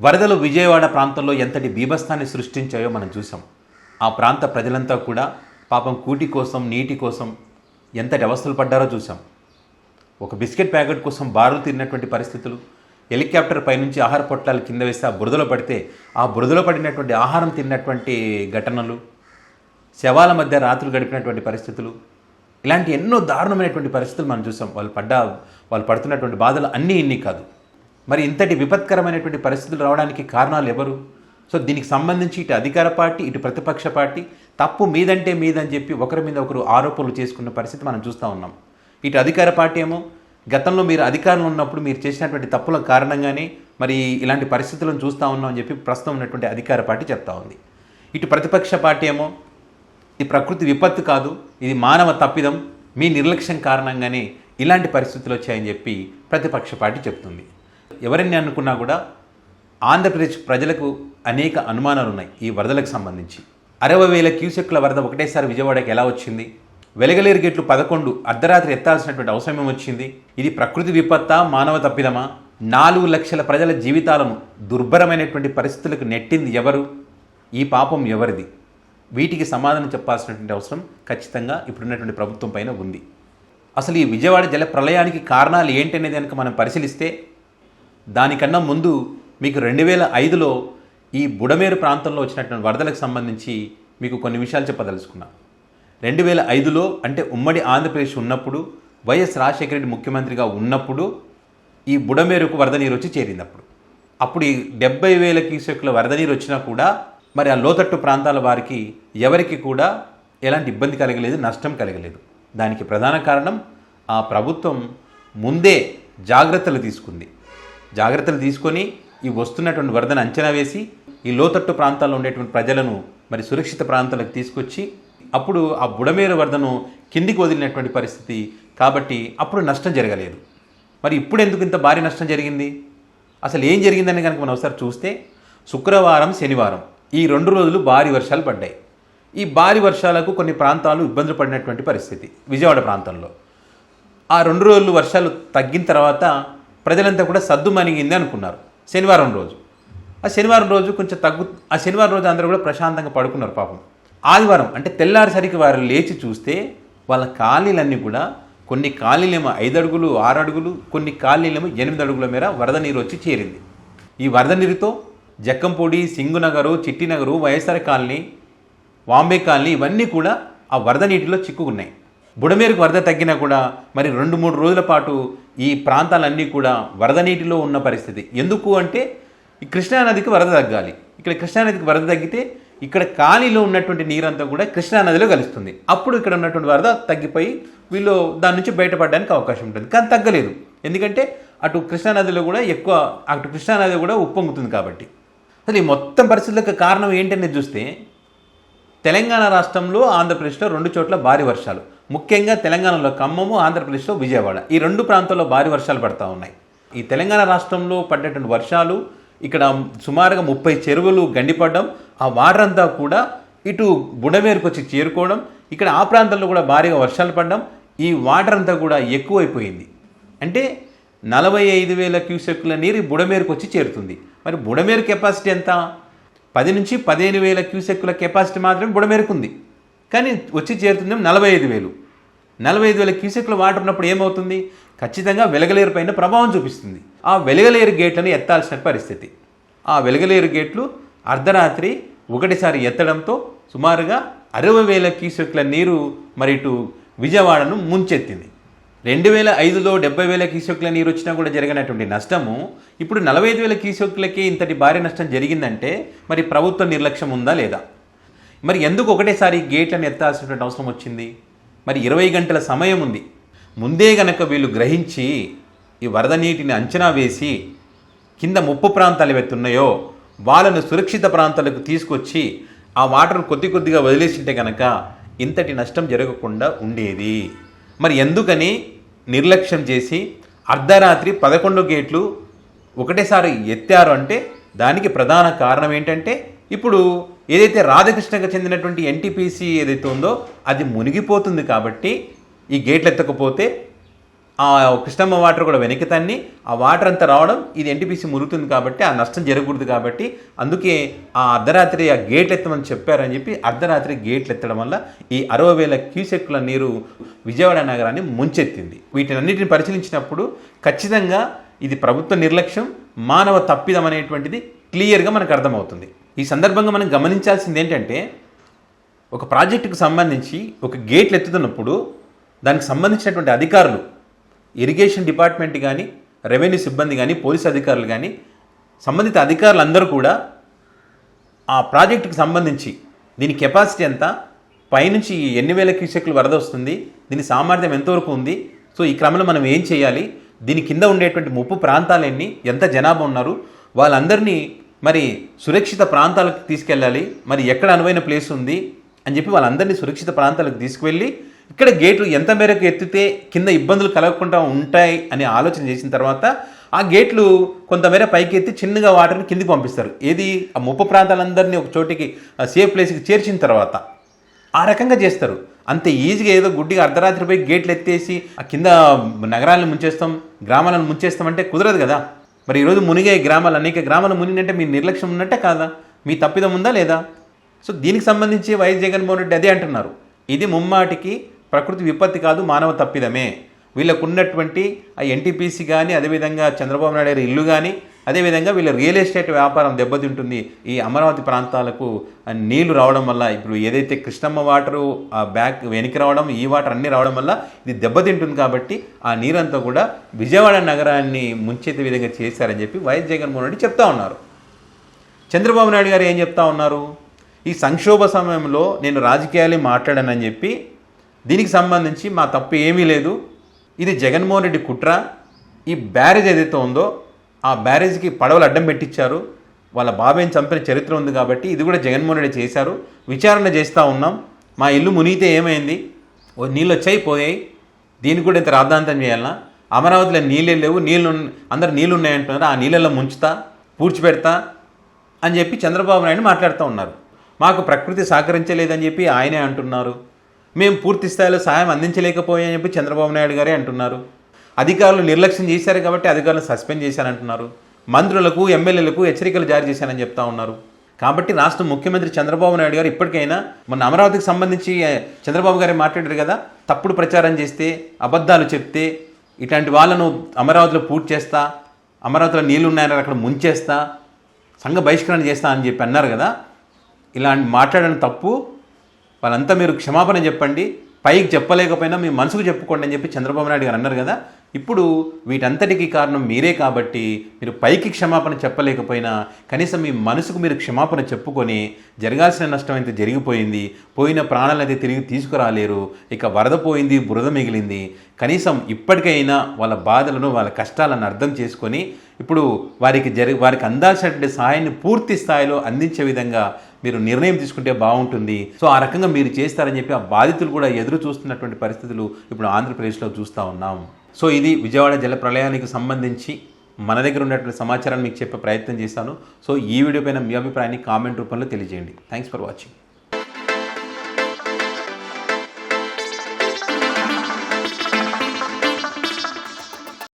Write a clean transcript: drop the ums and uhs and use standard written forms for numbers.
వరదలు విజయవాడ ప్రాంతంలో ఎంతటి బీభత్సాన్ని సృష్టించాయో మనం చూసాం. ఆ ప్రాంత ప్రజలంతా కూడా పాపం కూటి కోసం, నీటి కోసం ఎంతటి అవస్థలు పడ్డారో చూసాం. ఒక బిస్కెట్ ప్యాకెట్ కోసం బారులు తీరినటువంటి పరిస్థితులు, హెలికాప్టర్ పైనుంచి ఆహార పొట్లాలు కింద వేస్తే ఆ బురదలో పడితే ఆ బురదలో పడినటువంటి ఆహారం తిన్నటువంటి ఘటనలు, శవాల మధ్య రాత్రులు గడిపినటువంటి పరిస్థితులు, ఇలాంటి ఎన్నో దారుణమైనటువంటి పరిస్థితులు మనం చూసాం. వాళ్ళు పడుతున్నటువంటి బాధలు అన్నీ ఇన్ని కాదు. మరి ఇంతటి విపత్కరమైనటువంటి పరిస్థితులు రావడానికి కారణాలు ఎవరు? సో దీనికి సంబంధించి ఇటు అధికార పార్టీ, ఇటు ప్రతిపక్ష పార్టీ తప్పు మీదంటే మీదని చెప్పి ఒకరి మీద ఒకరు ఆరోపణలు చేసుకున్న పరిస్థితి మనం చూస్తూ ఉన్నాం. ఇటు అధికార పార్టీ ఏమో గతంలో మీరు అధికారంలో ఉన్నప్పుడు మీరు చేసినటువంటి తప్పుల కారణంగానే మరి ఇలాంటి పరిస్థితులను చూస్తూ ఉన్నాం అని చెప్పి ప్రస్తుతం ఉన్నటువంటి అధికార పార్టీ చెప్తా ఉంది. ఇటు ప్రతిపక్ష పార్టీ ఏమో ఇది ప్రకృతి విపత్తు కాదు, ఇది మానవ తప్పిదం, మీ నిర్లక్ష్యం కారణంగానే ఇలాంటి పరిస్థితులు వచ్చాయని చెప్పి ప్రతిపక్ష పార్టీ చెప్తుంది. ఎవరిని అనుకున్నా కూడా ఆంధ్రప్రదేశ్ ప్రజలకు అనేక అనుమానాలు ఉన్నాయి ఈ వరదలకు సంబంధించి. 60,000 క్యూసెక్ల వరద ఒకటేసారి విజయవాడకి ఎలా వచ్చింది? వెలగలేరు గేట్లు 11 అర్ధరాత్రి ఎత్తాల్సినటువంటి అవసరం ఏమొచ్చింది? ఇది ప్రకృతి విపత్తా, మానవ తప్పిదమా? 4 లక్షల ప్రజల జీవితాలను దుర్భరమైనటువంటి పరిస్థితులకు నెట్టింది ఎవరు? ఈ పాపం ఎవరిది? వీటికి సమాధానం చెప్పాల్సినటువంటి అవసరం ఖచ్చితంగా ఇప్పుడున్నటువంటి ప్రభుత్వం పైన ఉంది. అసలు ఈ విజయవాడ జల ప్రళయానికి కారణాలు ఏంటనేది కనుక మనం పరిశీలిస్తే దానికన్నా ముందు మీకు 2005లో ఈ బుడమేరు ప్రాంతంలో వచ్చినటువంటి వరదలకు సంబంధించి మీకు కొన్ని విషయాలు చెప్పదలుచుకున్నా. 2005లో అంటే ఉమ్మడి ఆంధ్రప్రదేశ్ ఉన్నప్పుడు, వైఎస్ రాజశేఖర రెడ్డి ముఖ్యమంత్రిగా ఉన్నప్పుడు ఈ బుడమేరుకు వరద నీరు వచ్చి చేరింది. అప్పుడు ఈ 70,000 క్యూసెక్ల వరద నీరు వచ్చినా కూడా మరి ఆ లోతట్టు ప్రాంతాల వారికి ఎవరికి కూడా ఎలాంటి ఇబ్బంది కలగలేదు, నష్టం కలగలేదు. దానికి ప్రధాన కారణం ఆ ప్రభుత్వం ముందే జాగ్రత్తలు తీసుకొని ఈ వస్తున్నటువంటి వరదను అంచనా వేసి ఈ లోతట్టు ప్రాంతాల్లో ఉండేటువంటి ప్రజలను మరి సురక్షిత ప్రాంతాలకు తీసుకొచ్చి అప్పుడు ఆ బుడమేరు వరదను కిందికి వదిలినటువంటి పరిస్థితి. కాబట్టి అప్పుడు నష్టం జరగలేదు. మరి ఇప్పుడు ఎందుకు ఇంత భారీ నష్టం జరిగింది? అసలు ఏం జరిగిందని కనుక మనం ఒకసారి చూస్తే శుక్రవారం, శనివారం ఈ 2 రోజులు భారీ వర్షాలు పడ్డాయి. ఈ భారీ వర్షాలకు కొన్ని ప్రాంతాలు ఇబ్బందులు పడినటువంటి పరిస్థితి విజయవాడ ప్రాంతంలో. ఆ 2 రోజులు వర్షాలు తగ్గిన తర్వాత ప్రజలంతా కూడా సద్దు మణిగింది అనుకున్నారు. శనివారం రోజు ఆ శనివారం రోజు అందరూ కూడా ప్రశాంతంగా పడుకున్నారు పాపం. ఆదివారం అంటే తెల్లారిసరికి వారు లేచి చూస్తే వాళ్ళ కాలనీలన్నీ కూడా కొన్ని కాలనీలేమో 5 అడుగులు, 6 అడుగులు, కొన్ని కాలనీలేమో 8 అడుగుల మేర వరద నీరు వచ్చి చేరింది. ఈ వరద నీరుతో జక్కంపూడి, సింగునగరు, చిట్టినగరు, వైఎస్ఆర్ కాలనీ, వాంబే కాలనీ ఇవన్నీ కూడా ఆ వరద నీటిలో చిక్కుకున్నాయి. బుడమేరుకు వరద తగ్గినా కూడా మరి 2-3 రోజుల పాటు ఈ ప్రాంతాలన్నీ కూడా వరద నీటిలో ఉన్న పరిస్థితి. ఎందుకు అంటే ఈ కృష్ణానదికి వరద తగ్గాలి. ఇక్కడ కృష్ణానదికి వరద తగ్గితే ఇక్కడ కాలనీలో ఉన్నటువంటి నీరంతా కూడా కృష్ణానదిలో కలుస్తుంది. అప్పుడు ఇక్కడ ఉన్నటువంటి వరద తగ్గిపోయి వీళ్ళు దాని నుంచి బయటపడడానికి అవకాశం ఉంటుంది. కానీ తగ్గలేదు. ఎందుకంటే అటు కృష్ణానదిలో కూడా కృష్ణానది కూడా ఉప్పొంగుతుంది కాబట్టి. అసలు ఈ మొత్తం పరిస్థితులకు కారణం ఏంటనేది చూస్తే తెలంగాణ రాష్ట్రంలో, ఆంధ్రప్రదేశ్లో 2 చోట్ల భారీ వర్షాలు. ముఖ్యంగా తెలంగాణలో ఖమ్మము, ఆంధ్రప్రదేశ్లో విజయవాడ ఈ 2 ప్రాంతాల్లో భారీ వర్షాలు పడతా ఉన్నాయి. ఈ తెలంగాణ రాష్ట్రంలో పడ్డటువంటి వర్షాలు ఇక్కడ సుమారుగా 30 చెరువులు గండిపడడం, ఆ వాటర్ అంతా కూడా ఇటు బుడమేరుకు వచ్చి చేరుకోవడం, ఇక్కడ ఆ ప్రాంతంలో కూడా భారీగా వర్షాలు పడడం, ఈ వాటర్ అంతా కూడా ఎక్కువైపోయింది. అంటే 45,000 క్యూసెక్ల నీరు బుడమేరుకు వచ్చి చేరుతుంది. మరి బుడమేరు కెపాసిటీ ఎంత? 10 నుంచి 15,000 క్యూసెక్ల కెపాసిటీ మాత్రమే బుడమేరుకు ఉంది. కానీ వచ్చి చేరుతుంది 45,000. 45,000 క్యూసెక్ల వాటర్ ఉన్నప్పుడు ఏమవుతుంది? ఖచ్చితంగా వెలగలేరు పైన ప్రభావం చూపిస్తుంది. ఆ వెలగలేరు గేట్లను ఎత్తాల్సిన పరిస్థితి. ఆ వెలగలేరు గేట్లు అర్ధరాత్రి ఒకటిసారి ఎత్తడంతో సుమారుగా 60,000 క్యూసెక్ల నీరు మరి ఇటు విజయవాడను ముంచెత్తింది. 2005లో 70,000 క్యూసెక్ల నీరు వచ్చినా కూడా జరిగినటువంటి నష్టము ఇప్పుడు 45,000 క్యూసెక్లకి ఇంతటి భారీ నష్టం జరిగిందంటే మరి ప్రభుత్వ నిర్లక్ష్యం ఉందా లేదా? మరి ఎందుకు ఒకటేసారి గేట్లను ఎత్తాల్సినటువంటి అవసరం వచ్చింది? మరి 20 గంటల సమయం ఉంది. ముందే గనక వీళ్ళు గ్రహించి ఈ వరద నీటిని అంచనా వేసి కింద ముప్పు ప్రాంతాలు ఏవైతున్నాయో వాళ్ళను సురక్షిత ప్రాంతాలకు తీసుకొచ్చి ఆ వాటర్ కొద్దిగా వదిలేసింటే కనుక ఇంతటి నష్టం జరగకుండా ఉండేది. మరి ఎందుకని నిర్లక్ష్యం చేసి అర్ధరాత్రి 11 గేట్లు ఒకటేసారి ఎత్తారు అంటే దానికి ప్రధాన కారణం ఏంటంటే ఇప్పుడు ఏదైతే రాధాకృష్ణకు చెందినటువంటి ఎన్టీపీసీ ఏదైతే ఉందో అది మునిగిపోతుంది. కాబట్టి ఈ గేట్లు ఎత్తకపోతే ఆ కృష్ణమ్మ వాటర్ కూడా వెనక్కి తన్ని ఆ వాటర్ అంతా రావడం, ఇది ఎన్టీపీసీ మురుగుతుంది కాబట్టి ఆ నష్టం జరగకూడదు కాబట్టి అందుకే ఆ అర్ధరాత్రి ఆ గేట్లు ఎత్తమని చెప్పారని చెప్పి అర్ధరాత్రి గేట్లు ఎత్తడం వల్ల ఈ 60,000 క్యూసెక్కుల నీరు విజయవాడ నగరాన్ని ముంచెత్తింది. వీటినన్నిటిని పరిశీలించినప్పుడు ఖచ్చితంగా ఇది ప్రభుత్వ నిర్లక్ష్యం, మానవ తప్పిదం అనేటువంటిది క్లియర్గా మనకు అర్థమవుతుంది. ఈ సందర్భంగా మనం గమనించాల్సింది ఏంటంటే, ఒక ప్రాజెక్టుకు సంబంధించి ఒక గేట్లు ఎత్తుతున్నప్పుడు దానికి సంబంధించినటువంటి అధికారులు, ఇరిగేషన్ డిపార్ట్మెంట్ కానీ, రెవెన్యూ సిబ్బంది కానీ, పోలీస్ అధికారులు కానీ, సంబంధిత అధికారులందరూ కూడా ఆ ప్రాజెక్టుకు సంబంధించి దీని కెపాసిటీ ఎంత, పైనుంచి ఎన్ని వేల క్యూసెక్లు వరద వస్తుంది, దీని సామర్థ్యం ఎంతవరకు ఉంది, సో ఈ క్రమంలో మనం ఏం చేయాలి, దీని కింద ఉండేటువంటి ముప్పు ప్రాంతాలు ఎన్ని, ఎంత జనాభా ఉన్నారు, వాళ్ళందరినీ మరి సురక్షిత ప్రాంతాలకు తీసుకెళ్ళాలి, మరి ఎక్కడ అనువైన ప్లేస్ ఉంది అని చెప్పి వాళ్ళందరినీ సురక్షిత ప్రాంతాలకు తీసుకువెళ్ళి ఇక్కడ గేట్లు ఎంత మేరకు ఎత్తితే కింద ఇబ్బందులు కలగకుండా ఉంటాయి అని ఆలోచన చేసిన తర్వాత ఆ గేట్లు కొంతమేర పైకి ఎత్తి చిన్నగా వాటర్ని కిందికి పంపిస్తారు. ఏది ఆ ముప్పు ప్రాంతాలందరినీ ఒక చోటికి సేఫ్ ప్లేస్కి చేర్చిన తర్వాత ఆ రకంగా చేస్తారు. అంత ఈజీగా ఏదో గుడ్డిగా అర్ధరాత్రిపై గేట్లు ఎత్తేసి ఆ కింద నగరాలను ముంచేస్తాం, గ్రామాలను ముంచేస్తామంటే కుదరదు కదా. మరి ఈరోజు మునిగే గ్రామాలు, అనేక గ్రామాలు మునిగినంటే మీ నిర్లక్ష్యం ఉన్నట్టే కాదా, మీ తప్పిదం ఉందా లేదా? సో దీనికి సంబంధించి వైఎస్ జగన్మోహన్ రెడ్డి అదే అంటున్నారు, ఇది ముమ్మాటికి ప్రకృతి విపత్తి కాదు, మానవ తప్పిదమే. వీళ్ళకు ఉన్నటువంటి ఆ ఎన్టీపీసీ కానీ, అదేవిధంగా చంద్రబాబు నాయుడు గారి ఇల్లు కానీ, అదేవిధంగా వీళ్ళ రియల్ ఎస్టేట్ వ్యాపారం దెబ్బతింటుంది. ఈ అమరావతి ప్రాంతాలకు నీళ్లు రావడం వల్ల, ఇప్పుడు ఏదైతే కృష్ణమ్మ వాటరు ఆ బ్యాక్ వెనక్కి రావడం, ఈ వాటర్ అన్నీ రావడం వల్ల ఇది దెబ్బతింటుంది. కాబట్టి ఆ నీరంతా కూడా విజయవాడ నగరాన్ని ముంచెత్తే విధంగా చేశారని చెప్పి వైఎస్ జగన్మోహన్ రెడ్డి చెప్తా ఉన్నారు. చంద్రబాబు నాయుడు గారు ఏం చెప్తా ఉన్నారు, ఈ సంక్షోభ సమయంలో నేను రాజకీయాలు మాట్లాడానని చెప్పి, దీనికి సంబంధించి మా తప్పు ఏమీ లేదు, ఇది జగన్మోహన్ రెడ్డి కుట్ర, ఈ బ్యారేజ్ ఏదైతే ఉందో ఆ బ్యారేజ్కి పడవలు అడ్డం పెట్టించారు, వాళ్ళ బాబాయ్ని చంపిన చరిత్ర ఉంది కాబట్టి ఇది కూడా జగన్మోహన్ రెడ్డి చేశారు, విచారణ చేస్తూ ఉన్నాం, మా ఇల్లు మునిగితే ఏమైంది, ఓ నీళ్ళు వచ్చాయి పోయాయి, దీనికి కూడా ఇంత రాద్ధాంతం చేయాలన్నా, అమరావతిలో నీళ్ళే లేవు, అందరు నీళ్ళు ఉన్నాయంటున్నారు, ఆ నీళ్ళల్లో ముంచుతా పూడ్చిపెడతా అని చెప్పి చంద్రబాబు నాయుడు మాట్లాడుతూ ఉన్నారు. మాకు ప్రకృతి సహకరించలేదని చెప్పి ఆయనే అంటున్నారు, మేము పూర్తి స్థాయిలో సాయం అందించలేకపోయామని చెప్పి చంద్రబాబు నాయుడు గారే అంటున్నారు, అధికారులు నిర్లక్ష్యం చేశారు కాబట్టి అధికారులను సస్పెండ్ చేశారంటున్నారు, మంత్రులకు ఎమ్మెల్యేలకు హెచ్చరికలు జారీ చేశారని చెప్తా ఉన్నారు. కాబట్టి రాష్ట్ర ముఖ్యమంత్రి చంద్రబాబు నాయుడు గారు ఇప్పటికైనా, మొన్న అమరావతికి సంబంధించి చంద్రబాబు గారే మాట్లాడారు కదా, తప్పుడు ప్రచారం చేస్తే, అబద్ధాలు చెప్తే, ఇట్లాంటి వాళ్ళను అమరావతిలో పూర్తి చేస్తా, అమరావతిలో నీళ్లు ఉన్నాయని అక్కడ ముంచేస్తా, సంఘ బహిష్కరణ చేస్తా అని చెప్పి అన్నారు కదా, ఇలాంటి మాట్లాడడం తప్పు, వాళ్ళంతా మీరు క్షమాపణ చెప్పండి, పైకి చెప్పలేకపోయినా మీ మనసుకు చెప్పుకోండి అని చెప్పి చంద్రబాబు నాయుడు గారు అన్నారు కదా. ఇప్పుడు వీటంతటికీ కారణం మీరే కాబట్టి మీరు పైకి క్షమాపణ చెప్పలేకపోయినా కనీసం మీ మనసుకు మీరు క్షమాపణ చెప్పుకొని, జరగాల్సిన నష్టం అయితే జరిగిపోయింది, పోయిన ప్రాణాలు అయితే తిరిగి తీసుకురాలేరు, ఇక వరద పోయింది, బురద మిగిలింది, కనీసం ఇప్పటికైనా వాళ్ళ బాధలను, వాళ్ళ కష్టాలను అర్థం చేసుకొని ఇప్పుడు వారికి అందాల్సినటువంటి సహాయాన్ని పూర్తి స్థాయిలో అందించే విధంగా మీరు నిర్ణయం తీసుకుంటే బాగుంటుంది. సో ఆ రకంగా మీరు చేస్తారని చెప్పి ఆ బాధితులు కూడా ఎదురు చూస్తున్నటువంటి పరిస్థితులు ఇప్పుడు ఆంధ్రప్రదేశ్లో చూస్తూ ఉన్నాం. సో ఇది విజయవాడ జల ప్రళయానికి సంబంధించి మన దగ్గర ఉన్నటువంటి సమాచారాన్ని మీకు చెప్పే ప్రయత్నం చేశాను. సో ఈ వీడియో పైన మీ అభిప్రాయాన్ని కామెంట్ రూపంలో తెలియజేయండి. Thanks for watching.